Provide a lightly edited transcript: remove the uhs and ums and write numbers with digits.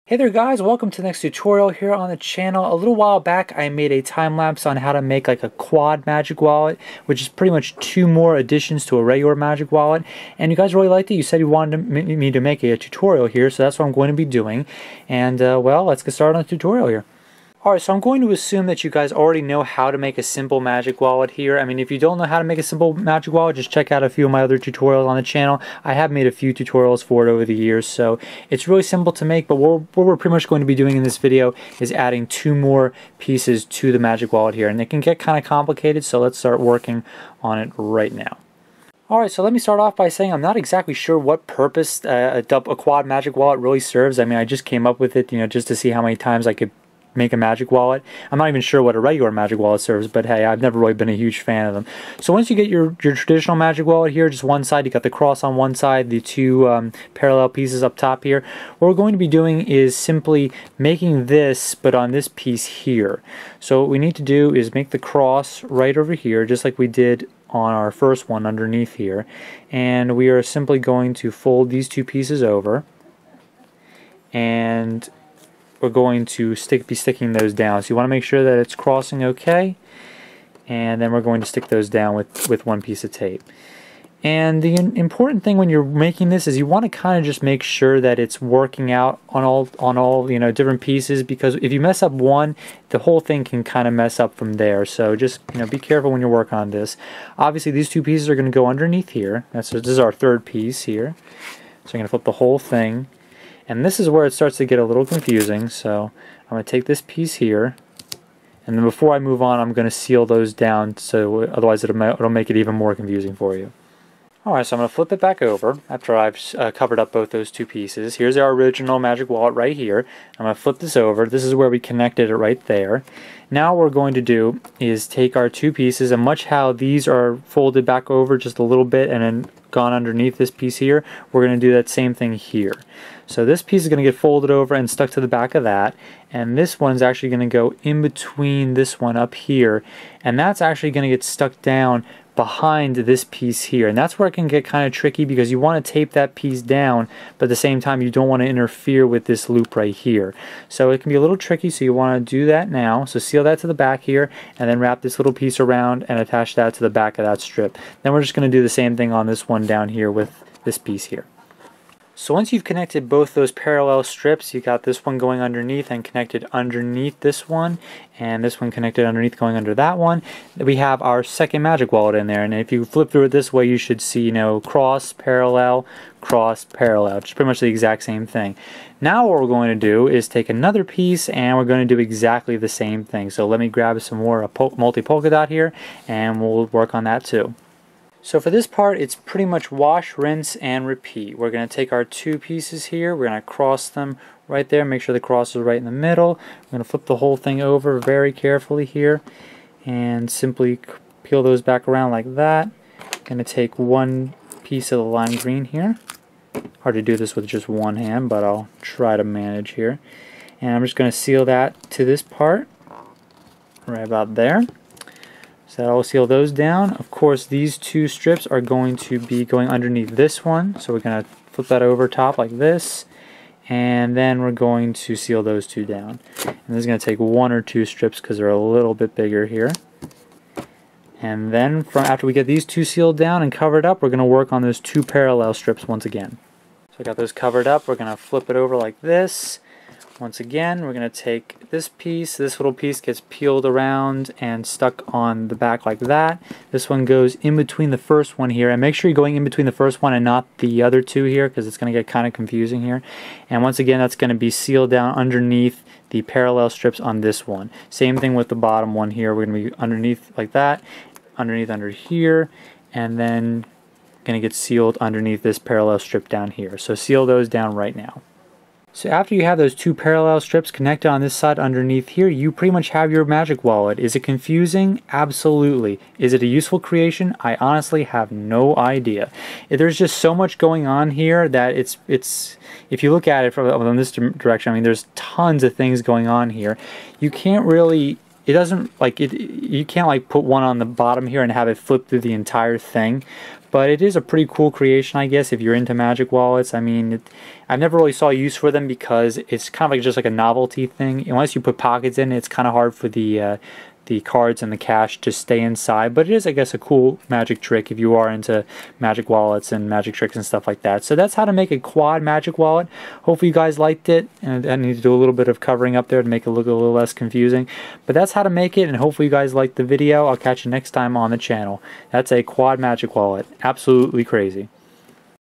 Hey there guys, welcome to the next tutorial here on the channel. A little while back I made a time lapse on how to make like a quad magic wallet, which is pretty much two more additions to a regular magic wallet, and you guys really liked it. You said you wanted me to make a tutorial here, so that's what I'm going to be doing. And well, let's get started on the tutorial here. Alright, so I'm going to assume that you guys already know how to make a simple magic wallet here. I mean, if you don't know how to make a simple magic wallet, just check out a few of my other tutorials on the channel. I have made a few tutorials for it over the years, so it's really simple to make, but what we're pretty much going to be doing in this video is adding two more pieces to the magic wallet here, and it can get kind of complicated, so let's start working on it right now. Alright, so let me start off by saying I'm not exactly sure what purpose a quad magic wallet really serves. I mean, I just came up with it, just to see how many times I could make a magic wallet. I'm not even sure what a regular magic wallet serves, but hey, I've never really been a huge fan of them. So once you get your traditional magic wallet here, just one side, you got the cross on one side, the two parallel pieces up top here. What we're going to be doing is simply making this, but on this piece here. So what we need to do is make the cross right over here, just like we did on our first one underneath here. And we are simply going to fold these two pieces over, and we're going to be sticking those down. So you want to make sure that it's crossing okay, and then we're going to stick those down with one piece of tape. And the important thing when you're making this is you want to kind of just make sure that it's working out on all different pieces, because if you mess up one, the whole thing can kind of mess up from there. So just be careful when you're working on this. Obviously these two pieces are going to go underneath here. This is our third piece here. So I'm going to flip the whole thing. And this is where it starts to get a little confusing, so I'm going to take this piece here, and then before I move on, I'm going to seal those down, so otherwise it'll make it even more confusing for you. Alright, so I'm going to flip it back over after I've covered up both those two pieces. Here's our original magic wallet right here. I'm going to flip this over. This is where we connected it right there. Now what we're going to do is take our two pieces, and much how these are folded back over just a little bit and then gone underneath this piece here, we're going to do that same thing here. So this piece is going to get folded over and stuck to the back of that, and this one's actually going to go in between this one up here, and that's actually going to get stuck down behind this piece here. And that's where it can get kind of tricky, because you want to tape that piece down, but at the same time you don't want to interfere with this loop right here. So it can be a little tricky, so you want to do that now. So seal that to the back here, and then wrap this little piece around and attach that to the back of that strip. Then we're just going to do the same thing on this one down here with this piece here. So once you've connected both those parallel strips, you got this one going underneath and connected underneath this one, and this one connected underneath going under that one, we have our second magic wallet in there. And if you flip through it this way, you should see, cross, parallel, just pretty much the exact same thing. Now what we're going to do is take another piece, and we're going to do exactly the same thing. So let me grab some more multi-polka dot here, and we'll work on that too. So for this part, it's pretty much wash, rinse, and repeat. We're going to take our two pieces here, we're going to cross them right there, make sure the cross is right in the middle. We're going to flip the whole thing over very carefully here, and simply peel those back around like that. Going to take one piece of the lime green here. Hard to do this with just one hand, but I'll try to manage here. And I'm just going to seal that to this part, right about there. So I'll seal those down. Of course, these two strips are going to be going underneath this one, so we're going to flip that over top like this, and then we're going to seal those two down. And this is going to take one or two strips because they're a little bit bigger here. And then after we get these two sealed down and covered up, we're going to work on those two parallel strips once again. So I got those covered up. We're going to flip it over like this. Once again, we're going to take this piece. This little piece gets peeled around and stuck on the back like that. This one goes in between the first one here, and make sure you're going in between the first one and not the other two here, because it's going to get kind of confusing here. And once again, that's going to be sealed down underneath the parallel strips on this one. Same thing with the bottom one here. We're going to be underneath like that, underneath under here, and then going to get sealed underneath this parallel strip down here. So seal those down right now. So after you have those two parallel strips connected on this side underneath here, you pretty much have your magic wallet. Is it confusing? Absolutely. Is it a useful creation? I honestly have no idea. There's just so much going on here that it's if you look at it from this direction, I mean, there's tons of things going on here. You can't really it doesn't like it. You can't like put one on the bottom here and have it flip through the entire thing. But it is a pretty cool creation, I guess, if you're into Magic Wallets. I mean, I've never really saw use for them because it's kind of like just like a novelty thing. Unless you put pockets in, it's kind of hard for the cards and the cash to stay inside. But it is, I guess, a cool magic trick if you are into Magic Wallets and magic tricks and stuff like that. So that's how to make a quad Magic Wallet. Hopefully you guys liked it. And I need to do a little bit of covering up there to make it look a little less confusing. But that's how to make it, and hopefully you guys liked the video. I'll catch you next time on the channel. That's a quad Magic Wallet. Absolutely crazy.